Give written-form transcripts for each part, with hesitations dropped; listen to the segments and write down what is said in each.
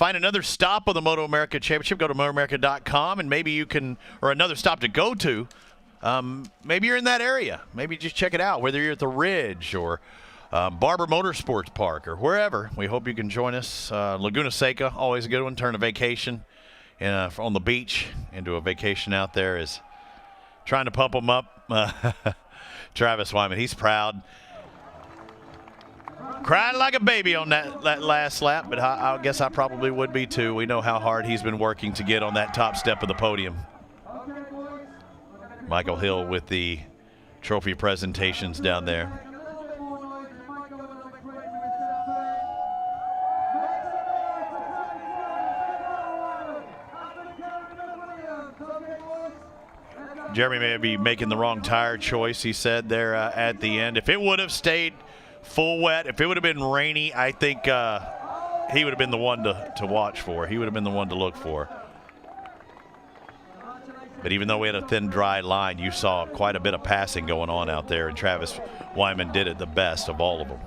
find another stop on the MotoAmerica Championship, go to MotoAmerica.com, and maybe you can, or another stop to go to. Maybe you're in that area. Maybe just check it out, whether you're at the Ridge or Barber Motorsports Park or wherever. We hope you can join us. Laguna Seca, always a good one. Turn a vacation on the beach into a vacation out there is trying to pump them up. Travis Wyman, he's proud. Cried like a baby on that last lap, but I guess I probably would be too. We know how hard he's been working to get on that top step of the podium. Michael Hill with the trophy presentations down there. Jeremy may be making the wrong tire choice, he said there at the end. If it would have stayed full wet, if it would have been rainy, I think he would have been the one to watch for. He would have been the one to look for. But even though we had a thin, dry line, you saw quite a bit of passing going on out there, and Travis Wyman did it the best of all of them.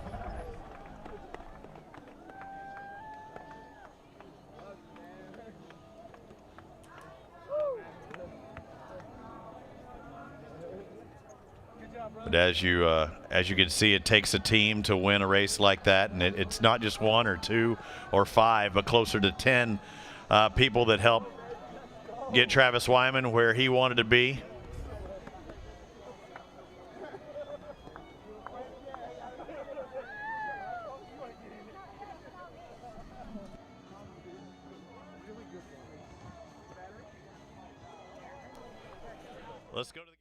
But as you can see, it takes a team to win a race like that, and it's not just one or two or five, but closer to 10 people that help get Travis Wyman where he wanted to be. Let's go to the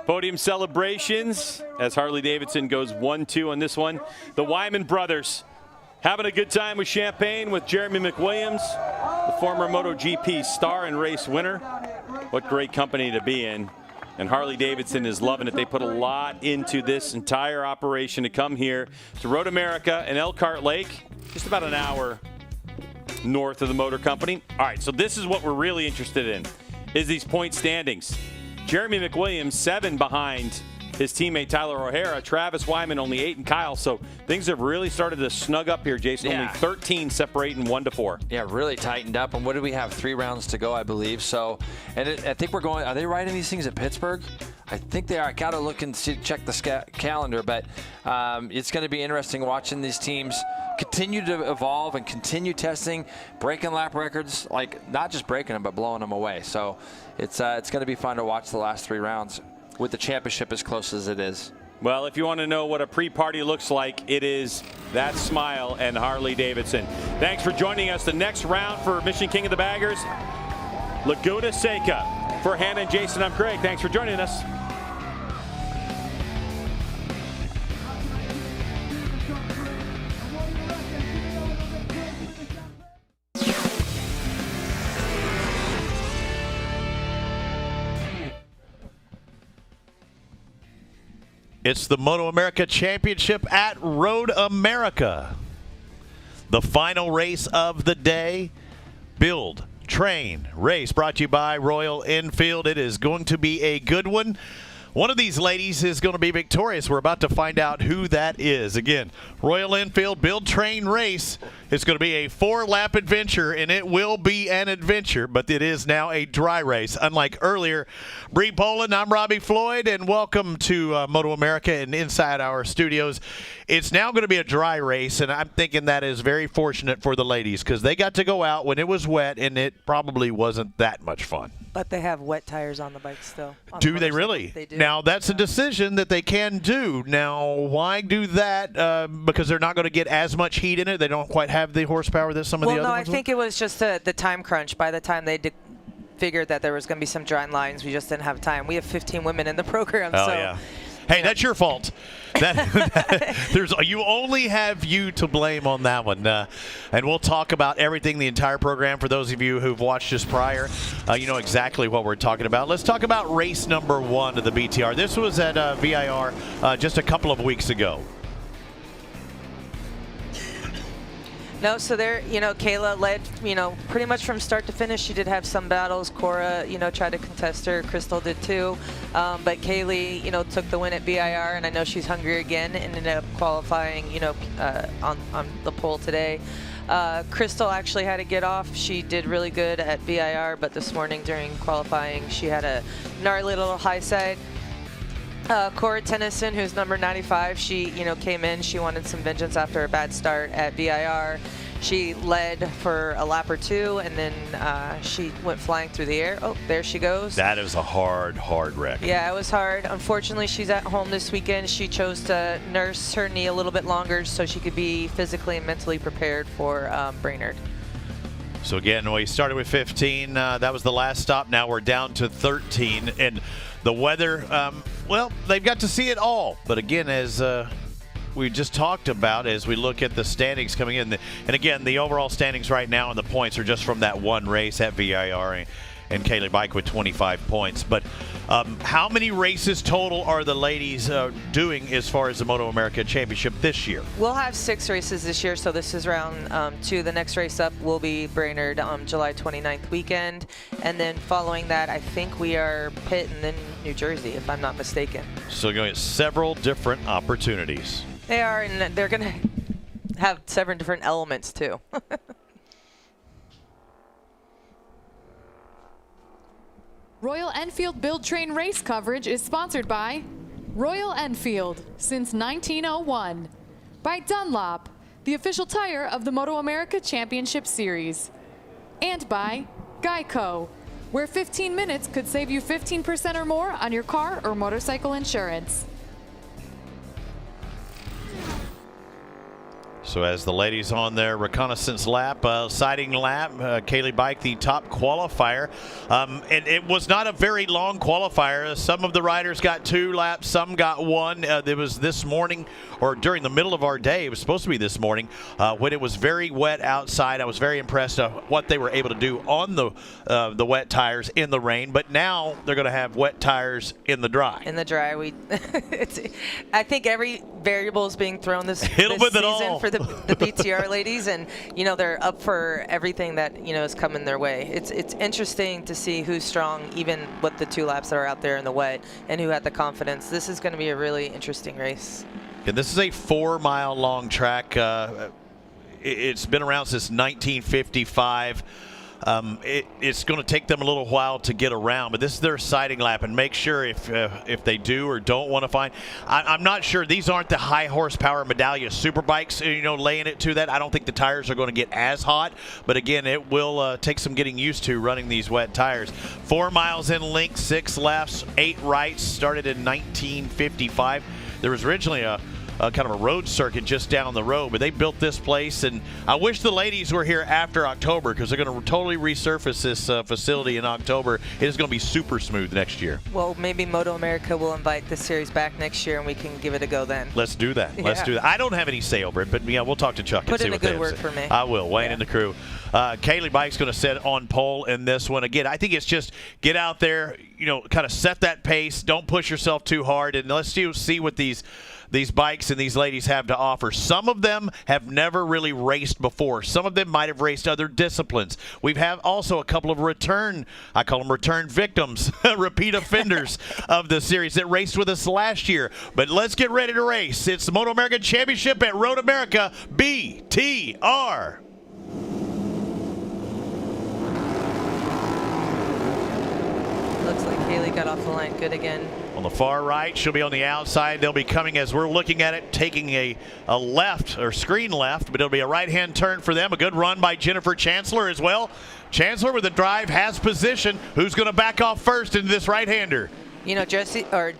podium celebrations as Harley-Davidson goes 1-2 on this one. The Wyman brothers having a good time with champagne with Jeremy McWilliams, the former MotoGP star and race winner. What great company to be in. And Harley-Davidson is loving it. They put a lot into this entire operation to come here to Road America and Elkhart Lake, just about an hour north of the Motor Company. All right, so this is what we're really interested in, is these point standings. Jeremy McWilliams 7 behind his teammate Tyler O'Hara. Travis Wyman only 8, and Kyle. So things have really started to snug up here, Jason. Yeah. Only 13 separating 1 to 4. Yeah, really tightened up. And what do we have? 3 rounds to go, I believe. So, and I think we're going. Are they riding these things at Pittsburgh? I think they are. I got to look and see, check the calendar. But it's going to be interesting watching these teams continue to evolve and continue testing, breaking lap records, like not just breaking them, but blowing them away. So it's going to be fun to watch the last 3 rounds with the championship as close as it is. Well, if you want to know what a pre-party looks like, it is that smile and Harley-Davidson. Thanks for joining us. The next round for Mission King of the Baggers, Laguna Seca. For Hannah and Jason, I'm Craig. Thanks for joining us. It's the MotoAmerica Championship at Road America. The final race of the day. Build, train, race brought to you by Royal Enfield. It is going to be a good one. One of these ladies is going to be victorious. We're about to find out who that is. Again, Royal Enfield Build, Train, Race is going to be a 4-lap adventure, and it will be an adventure, but it is now a dry race. Unlike earlier, Bree Poland, I'm Robbie Floyd, and welcome to MotoAmerica and inside our studios. It's now going to be a dry race, and I'm thinking that is very fortunate for the ladies because they got to go out when it was wet, and it probably wasn't that much fun. But they have wet tires on the bike still. Do they really? They do. Now, that's a decision that they can do. Now, why do that? Because they're not going to get as much heat in it? They don't quite have the horsepower that some of the other ones I think it was just the time crunch. By the time they figured that there was going to be some dry lines, we just didn't have time. We have 15 women in the program. Oh, so, yeah. Hey, that's your fault. You only have you to blame on that one. And we'll talk about everything, the entire program. For those of you who've watched us prior, you know exactly what we're talking about. Let's talk about race number 1 of the BTR. This was at VIR just a couple of weeks ago. No, so there, Kayla led, pretty much from start to finish. She did have some battles. Cora, tried to contest her. Crystal did too. But Kaylee, took the win at VIR, and I know she's hungry again and ended up qualifying, on the pole today. Crystal actually had to get off. She did really good at VIR, but this morning during qualifying, she had a gnarly little high side. Cora Tennyson, who's number 95, she, came in. She wanted some vengeance after a bad start at VIR. She led for a lap or two, and then she went flying through the air. Oh, there she goes. That is a hard wreck. Yeah, it was hard. Unfortunately, she's at home this weekend. She chose to nurse her knee a little bit longer so she could be physically and mentally prepared for Brainerd. So again, we started with 15. That was the last stop. Now we're down to 13. And the weather, well, they've got to see it all. But again, as we just talked about, as we look at the standings coming in, and again, the overall standings right now and the points are just from that one race at VIR, and Kaylee Bike with 25 points. But how many races total are the ladies doing as far as the MotoAmerica Championship this year? We'll have 6 races this year, so this is round 2. The next race up will be Brainerd July 29th weekend. And then following that, I think we are Pitt and then New Jersey, if I'm not mistaken. So you're going to get several different opportunities. They are, and they're going to have 7 different elements, too. Royal Enfield Build Train race coverage is sponsored by Royal Enfield since 1901, by Dunlop, the official tire of the MotoAmerica Championship Series, and by Geico, where 15 minutes could save you 15% or more on your car or motorcycle insurance. So as the ladies on their reconnaissance lap, sighting lap, Kaylee Bike, the top qualifier. And it was not a very long qualifier. Some of the riders got 2 laps, some got 1. It was this morning, or during the middle of our day, it was supposed to be this morning, when it was very wet outside. I was very impressed at what they were able to do on the wet tires in the rain. But now they're going to have wet tires in the dry. In the dry, I think every variable is being thrown this Hit with it season all. for the BTR ladies, and they're up for everything that is coming their way. It's interesting to see who's strong, even with the 2 laps that are out there in the wet, and who had the confidence. This is going to be a really interesting race. And this is a 4-mile long track. It's been around since 1955. It's going to take them a little while to get around, but this is their sighting lap, and make sure if they do or don't want to find. I'm not sure. These aren't the high horsepower Medallia super bikes, laying it to that. I don't think the tires are going to get as hot, but again, it will take some getting used to running these wet tires. 4 miles in length, 6 lefts, 8 rights, started in 1955. There was originally a kind of a road circuit just down the road, but they built this place, and I wish the ladies were here after October, because they're going to totally resurface this facility in October. It is going to be super smooth next year. Well, maybe MotoAmerica will invite this series back next year, and we can give it a go then. Let's do that. Let's do that. I don't have any say over it, but we'll talk to Chuck and see what they have to say. Put in a good word for me. I will. Wayne and the crew. Kaylee Bike's going to sit on pole in this one. Again, I think it's just get out there, kind of set that pace. Don't push yourself too hard, and let's see what these bikes and these ladies have to offer. Some of them have never really raced before. Some of them might have raced other disciplines. We've had also a couple of I call them return victims, repeat offenders of the series that raced with us last year. But let's get ready to race. It's the MotoAmerica Championship at Road America BTR. Looks like Kaylee got off the line good again. On the far right, she'll be on the outside. They'll be coming, as we're looking at it, taking a left, or screen left, but it'll be a right-hand turn for them. A good run by Jennifer Chancellor as well. Chancellor with the drive, has position. Who's going to back off first into this right-hander?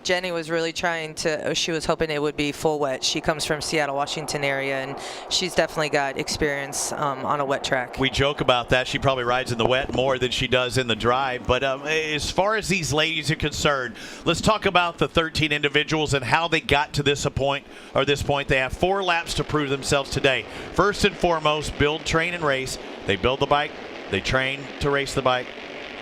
Jenny was really trying to, she was hoping it would be full wet. She comes from Seattle, Washington area, and she's definitely got experience on a wet track. We joke about that. She probably rides in the wet more than she does in the dry. But as far as these ladies are concerned, let's talk about the 13 individuals and how they got to this point. They have 4 laps to prove themselves today. First and foremost, build, train, and race. They build the bike. They train to race the bike.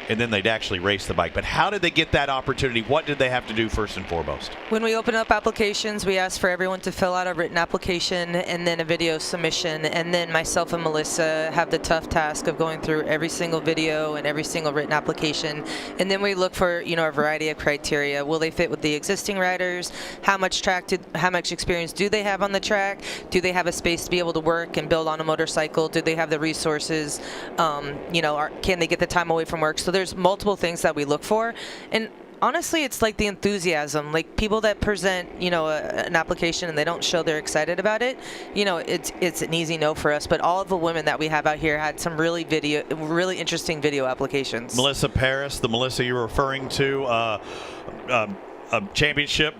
and then they'd actually race the bike. But how did they get that opportunity? What did they have to do first and foremost? When we open up applications, we ask for everyone to fill out a written application and then a video submission. And then myself and Melissa have the tough task of going through every single video and every single written application. And then we look for, a variety of criteria. Will they fit with the existing riders? How much experience do they have on the track? Do they have a space to be able to work and build on a motorcycle? Do they have the resources? Can they get the time away from work? So there's multiple things that we look for. And honestly, it's like the enthusiasm. Like people that present, an application and they don't show they're excited about it, it's an easy no for us. But all of the women that we have out here had some really interesting video applications. Melissa Paris, the Melissa you're referring to, a championship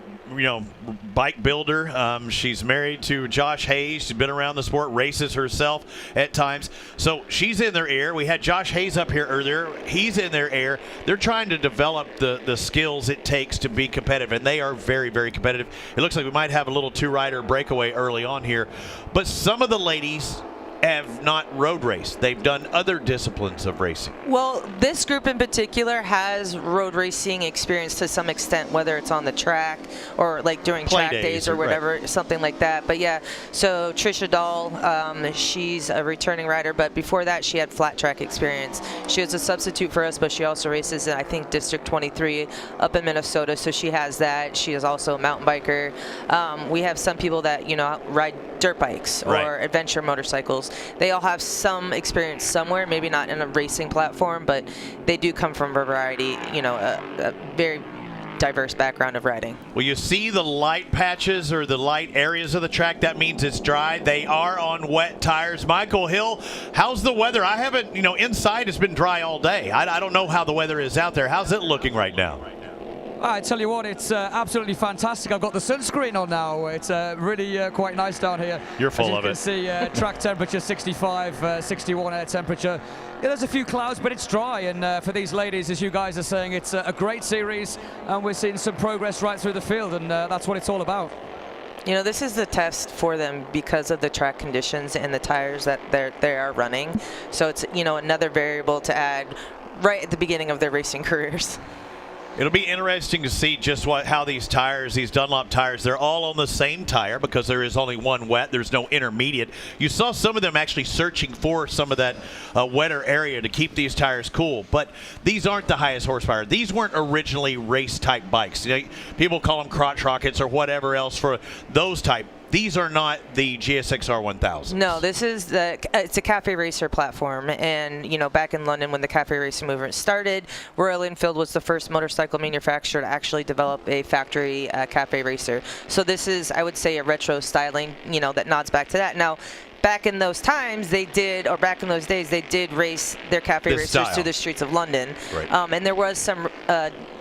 bike builder. She's married to Josh Hayes. She's been around the sport, races herself at times. So she's in their ear. We had Josh Hayes up here earlier. He's in their ear. They're trying to develop the skills it takes to be competitive, and they are very, very competitive. It looks like we might have a little two-rider breakaway early on here. But some of the ladies have not road raced. They've done other disciplines of racing. Well, this group in particular has road racing experience to some extent, whether it's on the track or like during track days or whatever, right. Something like that. But yeah, so Trisha Dahl, she's a returning rider, but before that she had flat track experience. She was a substitute for us, but she also races in, I think, District 23 up in Minnesota, so she has that. She is also a mountain biker. We have some people that, ride dirt bikes or right. adventure motorcycles. They all have some experience somewhere, maybe not in a racing platform, but they do come from a variety, a very diverse background of riding. Well, you see the light patches or the light areas of the track, that means it's dry. They are on wet tires. Michael Hill, how's the weather? I haven't, inside it's been dry all day. I don't know how the weather is out there. How's it looking right now? I tell you what, it's absolutely fantastic. I've got the sunscreen on now. It's really quite nice down here. You're full of it. As you can see, track temperature 65, 61 air temperature. Yeah, there's a few clouds, but it's dry. And for these ladies, as you guys are saying, it's a great series. And we're seeing some progress right through the field. And that's what it's all about. This is the test for them because of the track conditions and the tires that they are running. So it's, another variable to add right at the beginning of their racing careers. It'll be interesting to see just how these tires, these Dunlop tires, they're all on the same tire because there is only one wet. There's no intermediate. You saw some of them actually searching for some of that wetter area to keep these tires cool. But these aren't the highest horsepower. These weren't originally race-type bikes. People call them crotch rockets or whatever else for those type. These are not the GSX-R 1000. No, this is it's a cafe racer platform. And, back in London when the cafe racing movement started, Royal Enfield was the first motorcycle manufacturer to actually develop a factory cafe racer. So this is, I would say, a retro styling, that nods back to that. Now, back in those days, they did race their cafe racers through the streets of London. Right. And there was some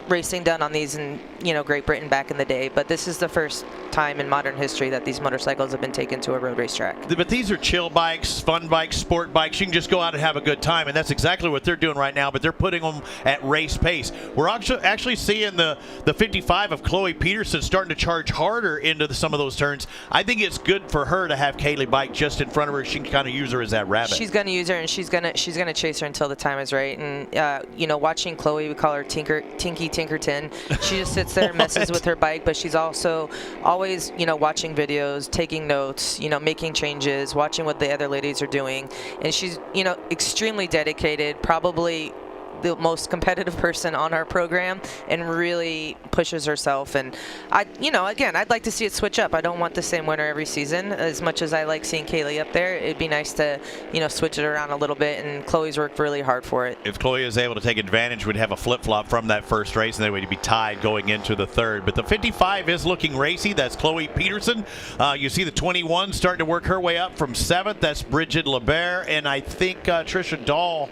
racing done on these in Great Britain back in the day, but this is the first time in modern history that these motorcycles have been taken to a road racetrack. But these are chill bikes, fun bikes, sport bikes. You can just go out and have a good time, and that's exactly what they're doing right now, but they're putting them at race pace. We're actually seeing the 55 of Chloe Peterson starting to charge harder into some of those turns. I think it's good for her to have Kaylee bike just in front of her. She can kind of use her as that rabbit. She's going to use her, and she's going to chase her until the time is right. And watching Chloe, we call her Tinky Tinkerton. She just sits there and messes with her bike, but she's also always, watching videos, taking notes, making changes, watching what the other ladies are doing. And she's, extremely dedicated, probably the most competitive person on our program, and really pushes herself. And again, I'd like to see it switch up. I don't want the same winner every season. As much as I like seeing Kaylee up there, it'd be nice to, switch it around a little bit, and Chloe's worked really hard for it. If Chloe is able to take advantage, we'd have a flip-flop from that first race, and then we'd be tied going into the third. But the 55 is looking racy. That's Chloe Peterson. You see the 21 starting to work her way up from 7th. That's Bridget Lebert, and I think Trisha Dahl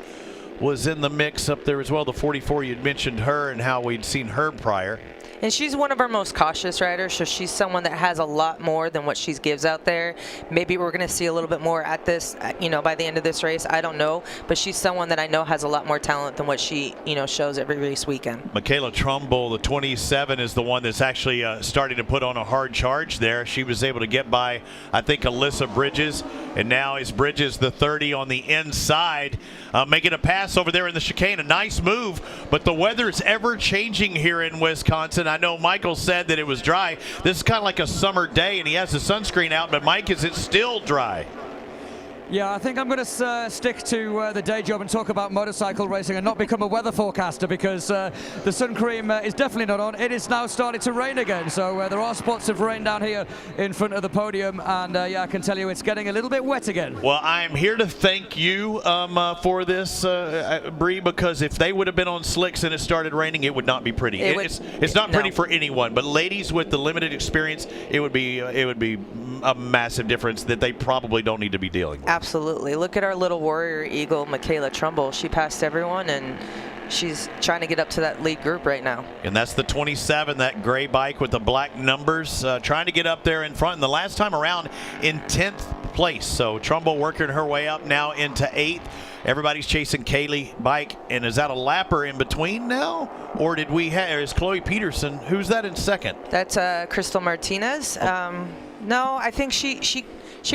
was in the mix up there as well. The 44, you'd mentioned her and how we'd seen her prior. And she's one of our most cautious riders, so she's someone that has a lot more than what she gives out there. Maybe we're going to see a little bit more at this, by the end of this race. I don't know, but she's someone that I know has a lot more talent than what she, shows every race weekend. Michaela Trumbull, the 27, is the one that's actually starting to put on a hard charge there. She was able to get by, I think, Alyssa Bridges, and now is Bridges, the 30, on the inside, making a pass over there in the chicane. A nice move, but the weather's ever changing here in Wisconsin. I know Michael said that it was dry. This is kind of like a summer day, and he has the sunscreen out, but Mike, is it still dry? Yeah, I think I'm going to stick to the day job and talk about motorcycle racing and not become a weather forecaster, because the sun cream is definitely not on. It is now starting to rain again, so there are spots of rain down here in front of the podium, and yeah, I can tell you it's getting a little bit wet again. Well, I'm here to thank you for this, Bree, because if they would have been on slicks and it started raining, it would not be pretty. It's not pretty for anyone, but ladies with the limited experience, it would be a massive difference that they probably don't need to be dealing with. Absolutely. Look at our little warrior eagle, Michaela Trumbull. She passed everyone, and she's trying to get up to that lead group right now. And that's the 27, that gray bike with the black numbers, trying to get up there in front. And the last time around in 10th place. So Trumbull working her way up now into 8th. Everybody's chasing Kaylee bike. And is that a lapper in between now? Or did we have, is Chloe Peterson, who's that in second? That's Crystal Martinez. No, I think she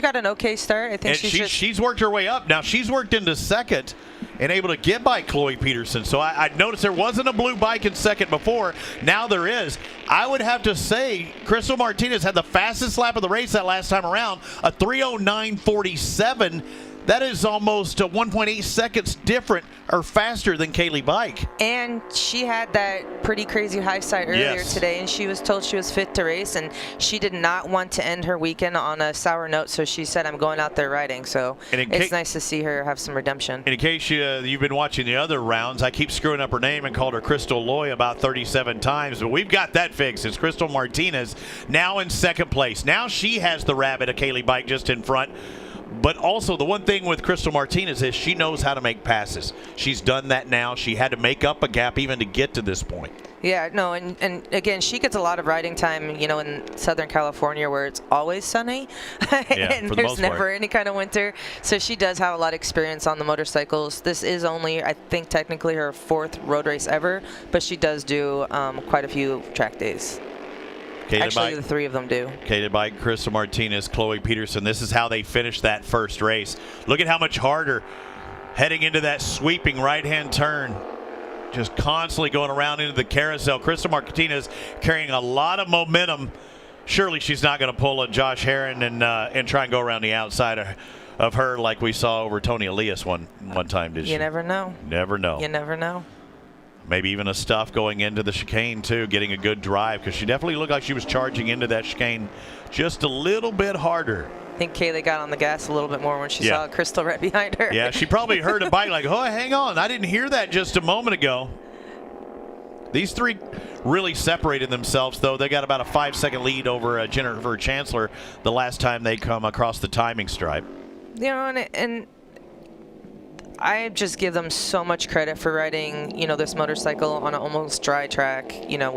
got an okay start. I think she's worked her way up. Now she's worked into second and able to get by Chloe Peterson. So I noticed there wasn't a blue bike in second before. Now there is. I would have to say Crystal Martinez had the fastest lap of the race that last time around, a 3:09.47. That is almost 1.8 seconds different or faster than Kaylee bike. And she had that pretty crazy high side earlier today, and she was told she was fit to race, and she did not want to end her weekend on a sour note, so she said, I'm going out there riding. So it's nice to see her have some redemption. And in case you've been watching the other rounds, I keep screwing up her name and called her Crystal Loy about 37 times, but we've got that fixed. It's Crystal Martinez now in second place. Now she has the rabbit, a Kaylee bike, just in front. But also the one thing with Crystal Martinez is she knows how to make passes. She's done that now. She had to make up a gap even to get to this point. Yeah, no, and again, she gets a lot of riding time, in Southern California where it's always sunny and there's never any kind of winter. So she does have a lot of experience on the motorcycles. This is only, I think, technically her 4th road race ever, but she does do quite a few track days. Actually, the 3 of them do. Cated by Crystal Martinez, Chloe Peterson. This is how they finished that first race. Look at how much harder heading into that sweeping right-hand turn. Just constantly going around into the carousel. Crystal Martinez carrying a lot of momentum. Surely she's not going to pull a Josh Herron and try and go around the outside of her like we saw over Tony Elias one time, did she? You never know. Never know. You never know. Maybe even a stuff going into the chicane, too, getting a good drive, because she definitely looked like she was charging into that chicane just a little bit harder. I think Kaylee got on the gas a little bit more when she saw Crystal right behind her. Yeah, she probably heard a bike like, oh, hang on, I didn't hear that just a moment ago. These 3 really separated themselves, though. They got about a 5-second lead over Jennifer Chancellor the last time they come across the timing stripe. And I just give them so much credit for riding, this motorcycle on an almost dry track, with, the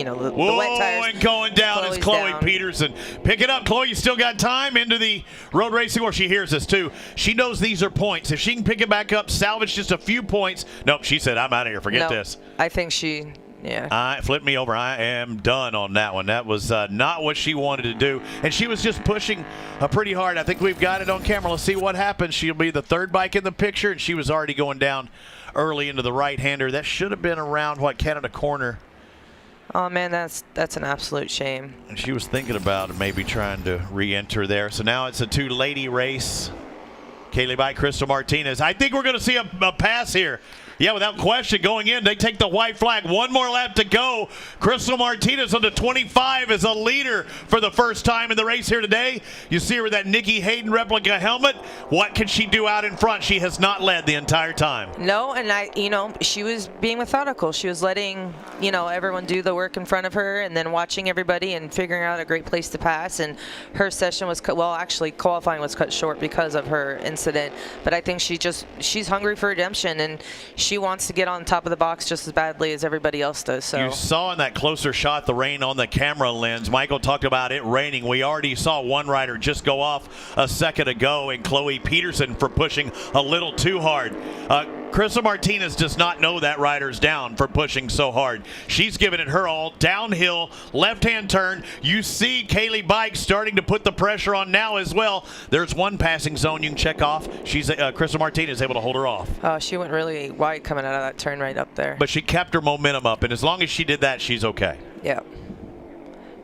wet tires. And going down is Chloe Peterson. Pick it up, Chloe. You still got time into the road racing, or she hears us too. She knows these are points. If she can pick it back up, salvage just a few points. Nope, she said, I'm out of here. Forget this. I think she... Yeah. Flip me over. I am done on that one. That was not what she wanted to do. And she was just pushing pretty hard. I think we've got it on camera. Let's see what happens. She'll be the 3rd bike in the picture, and she was already going down early into the right-hander. That should have been around, Canada Corner. Oh, man, that's an absolute shame. And she was thinking about maybe trying to re-enter there. So now it's a 2-lady race. Kaylee bike, Crystal Martinez. I think we're going to see a pass here. Yeah, without question, going in, they take the white flag. 1 more lap to go. Crystal Martinez on the 25 is a leader for the first time in the race here today. You see her with that Nikki Hayden replica helmet. What can she do out in front? She has not led the entire time. No, and she was being methodical. She was letting, everyone do the work in front of her and then watching everybody and figuring out a great place to pass. And her session was actually qualifying was cut short because of her incident. But I think she's hungry for redemption, and she wants to get on top of the box just as badly as everybody else does. So you saw in that closer shot the rain on the camera lens. Michael talked about it raining. We already saw one rider just go off a second ago, and Chloe Peterson for pushing a little too hard. Crystal Martinez does not know that rider's down for pushing so hard. She's giving it her all. Downhill, left-hand turn. You see Kaylee Bike starting to put the pressure on now as well. There's one passing zone you can check off. She's Crystal Martinez able to hold her off. Oh, she went really wide coming out of that turn right up there. But she kept her momentum up, and as long as she did that, she's okay. Yeah.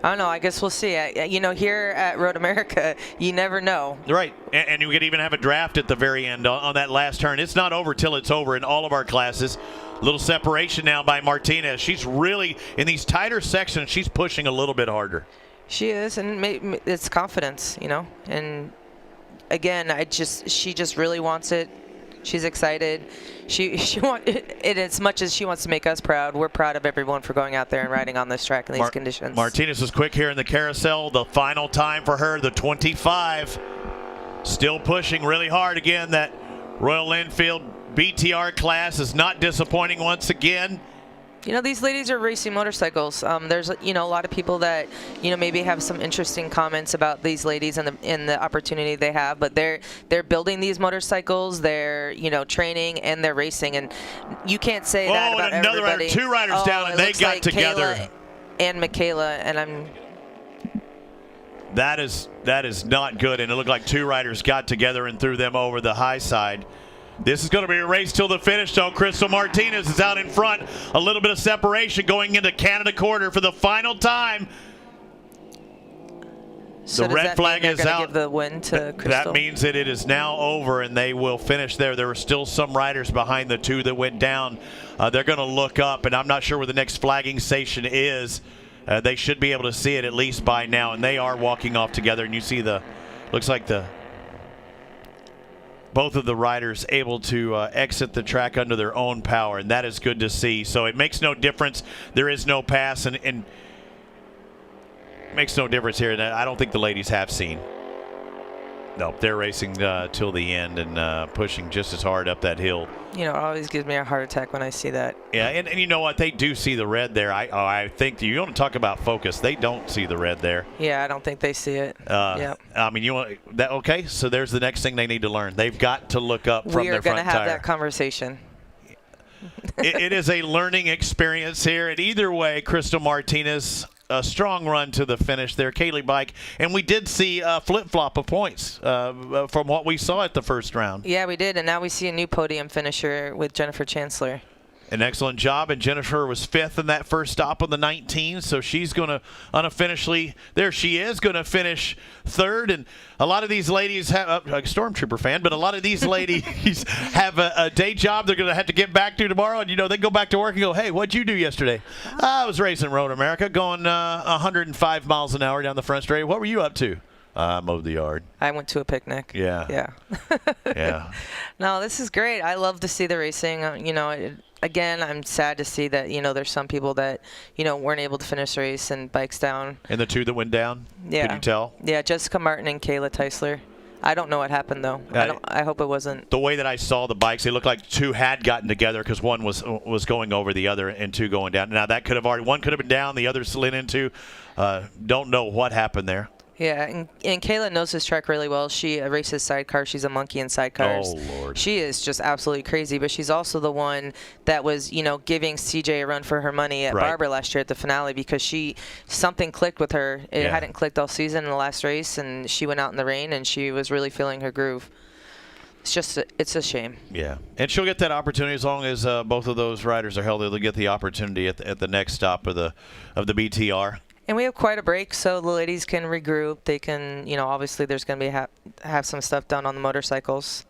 I don't know. I guess we'll see. You know, here at Road America, you never know. Right. And you could even have a draft at the very end on that last turn. It's not over till it's over in all of our classes. Little separation now by Martinez. She's really, in these tighter sections, she's pushing a little bit harder. She is, and it's confidence, you know. And again, she just really wants it. She's excited. She wants it as much as she wants to make us proud. We're proud of everyone for going out there and riding on this track in these conditions. Martinez was quick here in the carousel. The final time for her, the 25. Still pushing really hard again. That Royal Enfield BTR class is not disappointing once again. You know, these ladies are racing motorcycles. There's, you know, a lot of people that, you know, maybe have some interesting comments about these ladies and the opportunity they have, but they're building these motorcycles, they're, you know, training and they're racing, and you can't say that about another everybody. Two riders down, and they got like together. Kayla and Michaela, and That is not good, and it looked like two riders got together and threw them over the high side. This is going to be a race till the finish, though. Crystal Martinez is out in front. A little bit of separation going into Canada quarter for the final time. So the red flag is out. Give the win to Crystal? That means that it is now over, and they will finish there. There were still some riders behind the two that went down. They're going to look up, and I'm not sure where the next flagging station is. They should be able to see it at least by now, and they are walking off together. And you see looks like both of the riders able to exit the track under their own power, and that is good to see. So it makes no difference. There is no pass, and it makes no difference here. And I don't think the ladies have seen. No, they're racing till the end and pushing just as hard up that hill. You know, it always gives me a heart attack when I see that. Yeah, and you know what? They do see the red there. I think you want to talk about focus. They don't see the red there. Yeah, I don't think they see it. Yeah. I mean, you want that? Okay, so there's the next thing they need to learn. They've got to look up from their front tire. We are going to have that conversation. It is a learning experience here. And either way, Crystal Martinez, a strong run to the finish there. Kaylee Bike, and we did see a flip-flop of points from what we saw at the first round. Yeah, we did, and now we see a new podium finisher with Jennifer Chancellor. An excellent job, and Jennifer was fifth in that first stop on the 19, so she's going to unofficially, there she is, going to finish third. And a lot of these ladies have, a Stormtrooper fan, but a lot of these ladies have a day job they're going to have to get back to tomorrow. And, you know, they go back to work and go, hey, what'd you do yesterday? I was racing Road America, going 105 miles an hour down the front straight. What were you up to? I mowed the yard. I went to a picnic. Yeah. Yeah. Yeah. No, this is great. I love to see the racing. You know, again, I'm sad to see that, you know, there's some people that, you know, weren't able to finish the race and bikes down. And the two that went down? Yeah. Can you tell? Yeah, Jessica Martin and Kayla Teisler. I don't know what happened, though. I hope it wasn't. The way that I saw the bikes, it looked like two had gotten together because one was going over the other and two going down. Now, that could have one could have been down, the other slid into. Don't know what happened there. Yeah, and Kayla knows this track really well. She races sidecar. She's a monkey in sidecars. Oh, Lord. She is just absolutely crazy, but she's also the one that was, you know, giving CJ a run for her money at Barber last year at the finale because something clicked with her. It hadn't clicked all season in the last race, and she went out in the rain, and she was really feeling her groove. It's a shame. Yeah, and she'll get that opportunity as long as both of those riders are healthy. They'll get the opportunity at the next stop of the BTR. And we have quite a break, so the ladies can regroup. They can, you know, obviously there's going to be have some stuff done on the motorcycles.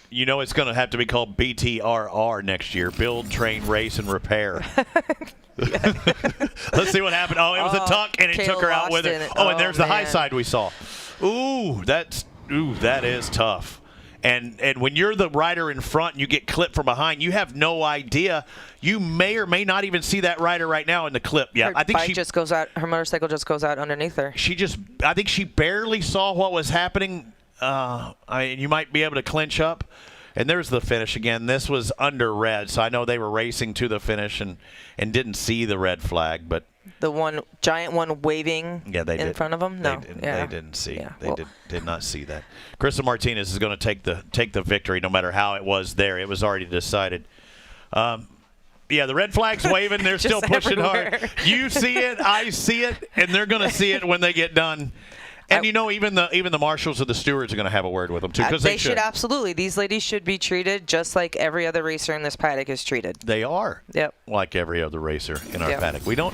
You know it's going to have to be called BTRR next year, Build, Train, Race, and Repair. Let's see what happened. Oh, it was a tuck, and it took her out with it. Oh, and there's the high side we saw. Ooh, that is tough. And when you're the rider in front and you get clipped from behind, you have no idea. You may or may not even see that rider right now in the clip. Yeah, I think she just goes out. Her motorcycle just goes out underneath her. I think she barely saw what was happening. You might be able to clinch up. And there's the finish again. This was under red, so I know they were racing to the finish and didn't see the red flag, but the one giant one waving in front of them. No, they didn't see. Yeah, they did not see that. Crystal Martinez is going to take the victory, no matter how it was there. It was already decided. Yeah, the red flag's waving. They're still pushing hard. You see it, I see it, and they're going to see it when they get done. And even the marshals or the stewards are going to have a word with them too, because they should absolutely. These ladies should be treated just like every other racer in this paddock is treated. They are. Yep. Like every other racer in our paddock. We don't.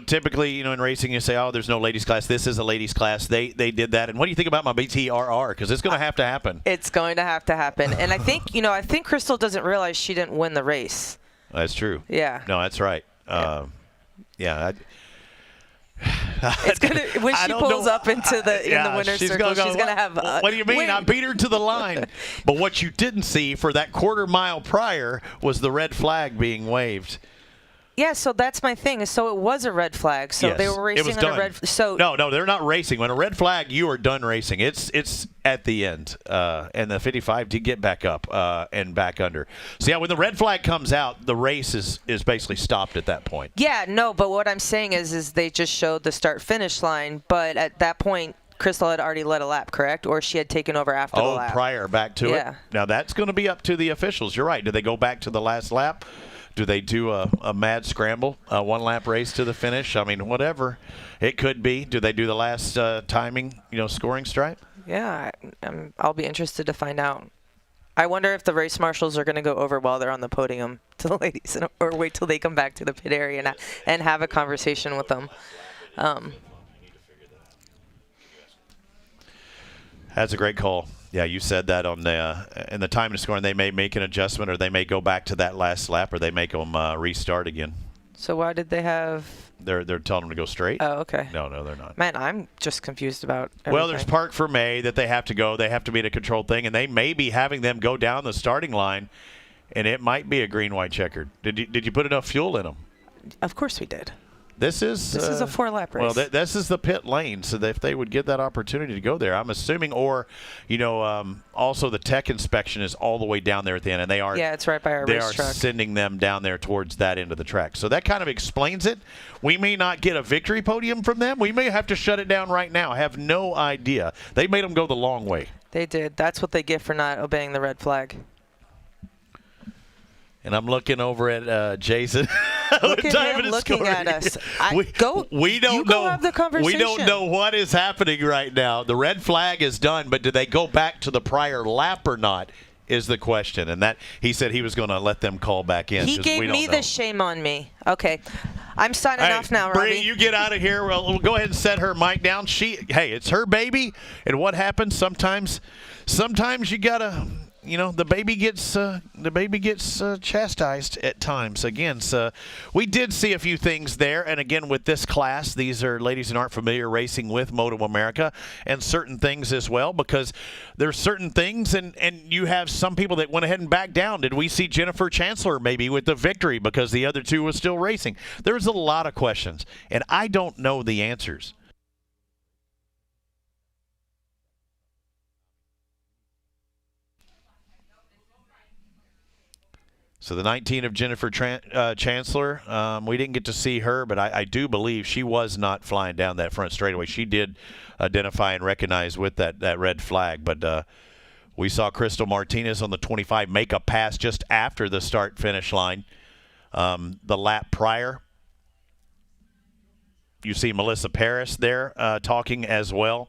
Typically, in racing, you say, "Oh, there's no ladies class. This is a ladies class." They did that. And what do you think about my BTRR? Because it's going to have to happen. It's going to have to happen. And I think, I think Crystal doesn't realize she didn't win the race. That's true. Yeah. No, that's right. It's gonna when she pulls up into in the winner's circle, she's gonna have. What do you mean? I beat her to the line. But what you didn't see for that quarter mile prior was the red flag being waved. Yeah, so that's my thing. So it was a red flag. So they were racing on a red. So no, they're not racing. When a red flag, you are done racing. It's at the end, and the 55 did get back up and back under. So yeah, when the red flag comes out, the race is basically stopped at that point. Yeah, no, but what I'm saying is they just showed the start-finish line, but at that point, Crystal had already led a lap, correct? Or she had taken over after the lap? Oh, prior, back to it? Now that's going to be up to the officials. You're right. Do they go back to the last lap? Do they do a mad scramble, a one-lap race to the finish? I mean, whatever it could be. Do they do the last timing, scoring stripe? Yeah, I'll be interested to find out. I wonder if the race marshals are going to go over while they're on the podium to the ladies, or wait till they come back to the pit area and have a conversation with them. That's a great call. Yeah, you said that on the in the time to score, and they may make an adjustment, or they may go back to that last lap, or they make them restart again. So why did they have? They're telling them to go straight. Oh, okay. No, they're not. Man, I'm just confused about everything. Well, there's Park for May that they have to go. They have to be in a controlled thing, and they may be having them go down the starting line, and it might be a green-white checkered. Did you put enough fuel in them? Of course we did. This is a 4-lap race. Well, this is the pit lane, so if they would get that opportunity to go there, I'm assuming, or also the tech inspection is all the way down there at the end, and they are. Yeah, it's right by our racetrack. They are sending them down there towards that end of the track, so that kind of explains it. We may not get a victory podium from them. We may have to shut it down right now. I have no idea. They made them go the long way. They did. That's what they get for not obeying the red flag. And I'm looking over at Jason. Look at him looking at us. We don't know. Have the conversation. We don't know what is happening right now. The red flag is done, but do they go back to the prior lap or not is the question. And that he said he was going to let them call back in. He gave me the shame on me. Okay. I'm signing off now, Robbie. Bree, you get out of here. We'll go ahead and set her mic down. It's her baby. And what happens sometimes you got to – the baby gets chastised at times. Again, so we did see a few things there, and again with this class, these are ladies that aren't familiar racing with MotoAmerica, and certain things as well, because there's certain things, and you have some people that went ahead and backed down. Did we see Jennifer Chancellor maybe with the victory because the other two was still racing? There's a lot of questions, and I don't know the answers. So the 19 of Jennifer Chancellor, we didn't get to see her, but I do believe she was not flying down that front straightaway. She did identify and recognize with that red flag, but we saw Crystal Martinez on the 25 make a pass just after the start-finish line. The lap prior, you see Melissa Paris there talking as well.